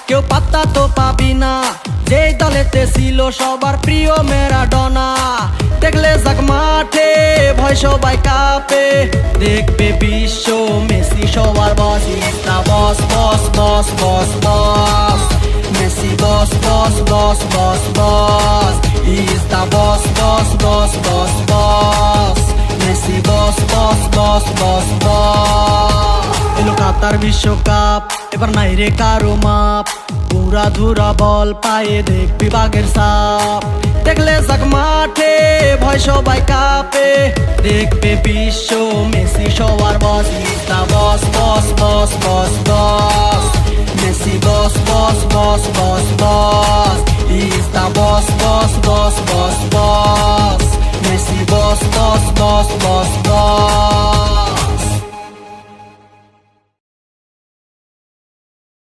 কেউ পাত্তা তো পাবি না, যেই দলেতে ছিল সবার প্রিয় ম্যারাডোনা। দেখলে যাক মাঠে ভয় সবাই কাঁপে, দেখবে বিশ্ব মেসি সবার boss. Is the boss boss boss boss boss, Messi boss boss boss boss boss. Is the boss boss boss boss boss, Messi boss boss boss boss boss. এলো কাতার বিশ্বকাপ, এবার নাই রে কারো মাপ, পুরা ধুরা বল পায়ে দেখবি বাঘের সাপ। দেখলে যাক মাঠে ভয় সবাই কাঁপে, দেখবে বিশ্ব মেসি সবার boss. Is the boss boss boss boss boss, Messi boss boss boss boss boss. Is the boss boss boss boss boss, Messi boss boss boss boss boss.